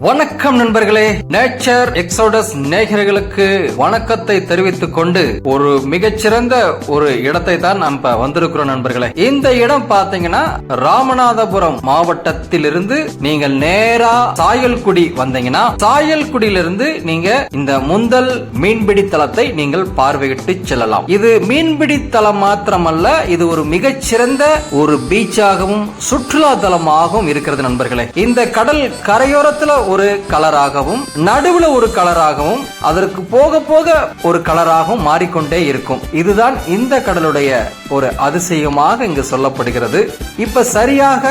வணக்கம் நண்பர்களே, nature exodus நேயர்களுக்கு வணக்கத்தை தெரிவித்துக் கொண்டு ஒரு மிகச்சிறந்த ஒரு இடத்தை தான் நம்ம வந்திருக்கிறோம் நண்பர்களே. இந்த இடம் பாத்தீங்கன்னா ராமநாதபுரம் மாவட்டத்திலிருந்து நீங்கள் நேரா சாயல்குடி வந்தீங்கன்னா சாயல்குடியிலிருந்து நீங்க இந்த முந்தல் மீன்பிடி தளத்தை நீங்கள் பார்வையிட்டு செல்லலாம். இது மீன்பிடி தளம் மாத்திரமல்ல, இது ஒரு மிகச்சிறந்த ஒரு பீச்சாகவும் சுற்றுலா தலமாகவும் இருக்கிறது நண்பர்களே. இந்த கடல் கரையோரத்துல ஒரு கலராகவும் நடுவுல ஒரு கலராகவும் அதற்கு போக போக ஒரு கலராகவும் மாறிக்கொண்டே இருக்கும். இதுதான் இந்த கடலுடைய ஒரு அதிசயமாக இங்கு சொல்லப்படுகிறது. இப்ப சரியாக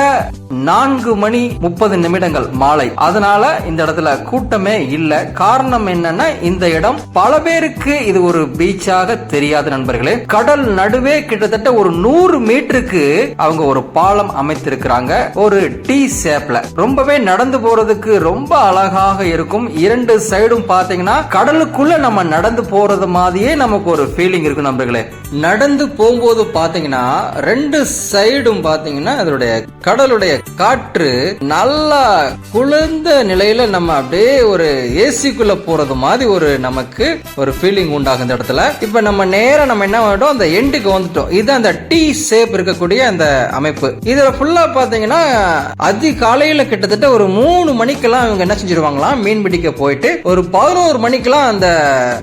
4:30 மாலை. அதனால இந்த இடத்துல கூட்டமே இல்ல. காரணம் என்னன்னா, இந்த இடம் பல பேருக்கு இது ஒரு பீச்சாக தெரியாது நண்பர்களே. கடல் நடுவே கிட்டத்தட்ட ஒரு 100 மீட்டருக்கு அவங்க ஒரு பாலம் அமைத்திருக்கிறாங்க, ஒரு டி ஷேப்ல. ரொம்பவே நடந்து போறதுக்கு ரொம்ப அழகாக இருக்கும். 2 சைடும் பாத்தீங்கன்னா கடலுக்குள்ள நம்ம நடந்து போறது மாதிரியே நமக்கு ஒரு ஃபீலிங் இருக்கும் நண்பர்களே. நடந்து போகும்போது பாத்தீங்கன்னா 2 சைடும் பாத்தீங்கன்னா அதனுடைய கடலுடைய காற்று நல்லா குளிர்ந்த நிலையில நம்ம அப்படியே ஒரு ஏசிக்குள்ள போறது மாதிரி ஒரு நமக்கு ஒரு ஃபீலிங் உண்டாகும் இந்த இடத்துல. இப்ப நம்ம நேரம் நம்ம என்ன பண்ணிட்டோம், அந்த எண்டுக்கு வந்துட்டோம். இது அந்த டி ஷேப் இருக்கக்கூடிய அந்த அமைப்பு. இதுல ஃபுல்லா பாத்தீங்கன்னா அதிகாலையில கிட்டத்தட்ட ஒரு 3 மணிக்கெல்லாம் இவங்க என்ன செஞ்சிருவாங்களாம், மீன் பிடிக்க போயிட்டு ஒரு 11 மணிக்கெல்லாம் அந்த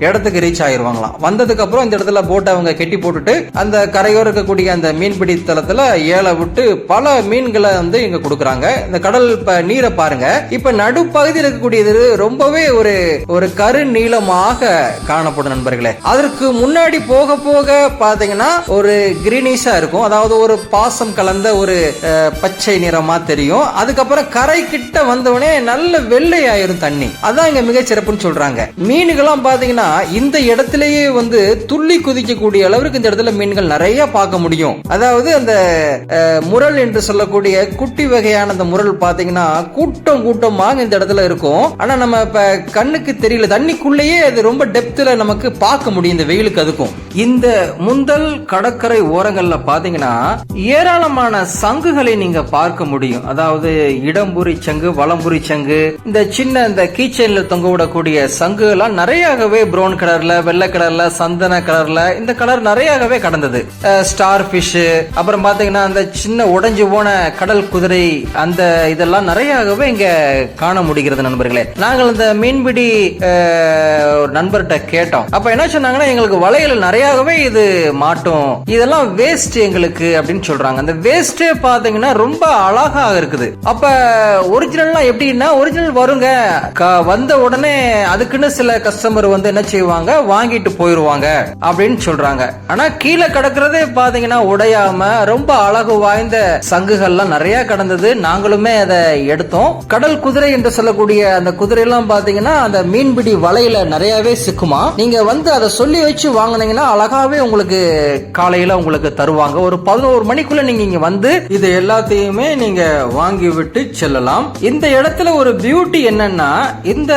இடத்துக்கு ரீச் ஆயிருவாங்களாம். வந்ததுக்கு அப்புறம் இந்த இடத்துல போட்டை அவங்க கெட்டி போட்டுட்டு அந்த கரையோர இருக்கக்கூடிய அந்த மீன்பிடி தளத்துல ஏல விட்டு பல மீன்களை வந்து இங்க கொடுக்கறாங்க. இந்த கடல் நீரை பாருங்க. இப்ப நடுப்பகுதியில் இருக்கக்கூடியது ரொம்பவே ஒரு கரு நீளமாக காணப்படும் நண்பர்களே. அதற்கு முன்னாடி போக போக பாத்தீங்கன்னா ஒரு கிரீனிஷா இருக்கும், அதாவது ஒரு பாசம் கலந்த ஒரு பச்சை நிறமா தெரியும். அதுக்கப்புறம் கரை கிட்ட வந்தவனே நல்ல வெள்ளை ஆயிரும் தண்ணி. அதான் இங்க மிக சிறப்புன்னு சொல்றாங்க. மீன்கள்லாம் பாத்தீங்கன்னா இந்த இடத்திலேயே வந்து துள்ளி குதிக்கக்கூடிய அளவுக்கு இந்த இடத்துல மீன்கள் நிறைய பார்க்க முடியும். அதாவது அந்த முரல் என்று சொல்லக்கூடிய குட்டி வகையான அந்த முரல் பாத்தீங்கன்னா கூட்டமாக இந்த இடத்துல இருக்கும். ஆனா நம்ம இப்ப கண்ணுக்கு தெரியல, தண்ணிக்குள்ளேயே அது ரொம்ப டெப்த்ல நமக்கு பார்க்க முடியும் இந்த வெயிலுக்கு. அதுக்கும் இந்த முந்தல் கடற்கரை ஓரங்கள்ல பாத்தீங்கன்னா ஏராளமான சங்குகளை நீங்க பார்க்க முடியும். அதாவது இடம்புரி சங்கு, வலம்புரி சங்கு, இந்த சின்ன இந்த கீச்சைன்ல தொங்க விடக்கூடிய சங்கு எல்லாம் நிறையவே பிரவுன் கலர்ல, வெள்ளை கலர்ல, சந்தன கலர்ல, இந்த கலர் நிறையவே கடந்தது. ஸ்டார் பிஷ், அப்புறம் பாத்தீங்கன்னா அந்த சின்ன உடைஞ்சு போன கடல் குதிரை, அந்த இதெல்லாம் நிறையவே இங்க காண முடிகிறது நண்பர்களே. நாங்கள் இந்த மீன்பிடி ஒரு நண்பர்கிட்ட கேட்டோம். அப்ப என்ன சொன்னாங்கன்னா, எங்களுக்கு வலையில நிறையவே இது மாட்டோம், இதெல்லாம் வேஸ்ட் எங்களுக்கு அப்படின்னு சொல்றாங்க. அந்த வேஸ்டே பாத்தீங்கன்னா ரொம்ப அழகா இருக்குது. அப்ப ஒரிஜினல்லாம் எப்படின்னா, ஒரிஜினல் வருங்க, வந்த உடனே அதுக்குன்னு சில கஸ்டமர் வந்து என்ன செய்வாங்க, வாங்கிட்டு போயிருவாங்க அப்படின்னு சொல்றாங்க. ஆனா கீழே கிடக்கிறதே பாத்தீங்கன்னா உடையாம ரொம்ப அழகு வாய்ந்த சங்குகள்லாம் நிறைய கடந்தது. நாங்களுமே அதை எடுத்தோம். கடல் குதிரை என்று சொல்லக்கூடிய அந்த குதிரை எல்லாம் பாத்தீங்கன்னா அந்த மீன்பிடி வலையில நிறையவே சிக்குமா. நீங்க வந்து அதை சொல்லி வச்சு வாங்கினீங்கன்னா அழகாவே உங்களுக்கு காலையில உங்களுக்கு தருவாங்க. ஒரு 11 மணிக்குள்ள நீங்க இங்க வந்து இது எல்லாத்தையுமே நீங்க வாங்கி விட்டு செல்லலாம். இந்த இடத்துல ஒரு பியூட்டி என்னன்னா, இந்த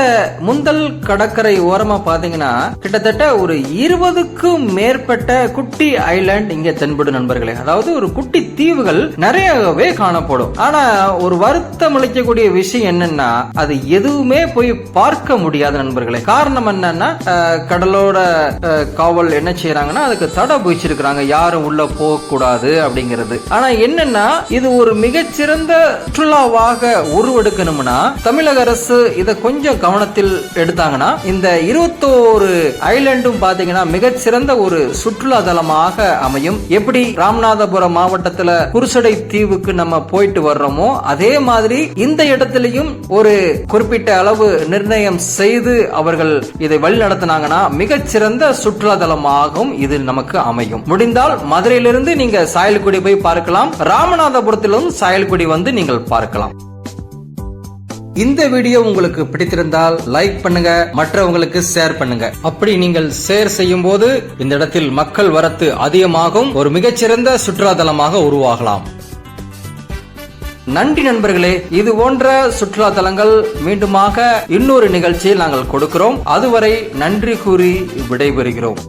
முந்தல் கடற்கரை ஓரமா பாத்தீங்கன்னா கிட்டத்தட்ட ஒரு 20க்கும் மேற்பட்ட குட்டி ஐலாண்ட் இங்க தென்படும் நண்பர்களே. அதாவது ஒரு குட்டி தீவுகள் நிறையவே காணப்படும். ஆனா ஒரு வருத்தம் அளிக்கக்கூடிய விஷயம் என்னன்னா, அது எதுவுமே போய் பார்க்க முடியாது நண்பர்களே. காரணம் என்னன்னா, கடலோட காவல் என்ன செய்யறாங்கன்னா அதுக்கு தடை போயிச்சிருக்காங்க, யாரும் உள்ள போக கூடாது அப்படிங்கிறது. ஆனா என்னன்னா, இது ஒரு மிகச்சிறந்த சுற்றுலாவாக உருவெடுக்கணும்னா தமிழக அரசு இதை கொஞ்சம் கவனத்தில் எடுத்தாங்கன்னா இந்த 21 ஐலாண்டும் பாத்தீங்கன்னா மிகச்சிறந்த ஒரு சுற்றுலா தலமாக அமையும். எப்படி ராமநாதபுரம் மாவட்டத்துல குருசடை தீவுக்கு நம்ம போயிட்டு வர்றோமோ அதே மாதிரி இந்த இடத்திலையும் ஒரு குறிப்பிட்ட அளவு நிர்ணயம் செய்து அவர்கள் இதை வழி நடத்தினாங்கன்னா மிகச்சிறந்த சுற்றுலா தலமாகவும் இது நமக்கு அமையும். முடிந்தால் மதுரையிலிருந்து நீங்க சாயல்குடி போய் பார்க்கலாம், ராமநாதபுரத்திலும் சாயல்குடி வந்து நீங்கள் பார்க்கலாம். இந்த வீடியோ உங்களுக்கு பிடித்திருந்தால் லைக் பண்ணுங்க, மற்றவங்களுக்கு ஷேர் பண்ணுங்க. அப்படி நீங்கள் ஷேர் செய்யும் போது இந்த இடத்தில் மக்கள் வரத்து அதிகமாகும், ஒரு மிகச்சிறந்த சுற்றுலா தலமாக உருவாகலாம். நன்றி நண்பர்களே. இது போன்ற சுற்றுலா தலங்கள் மீண்டுமாக இன்னொரு நிகழ்ச்சியில் நாங்கள் கொடுக்கிறோம். அதுவரை நன்றி கூறி விடைபெறுகிறோம்.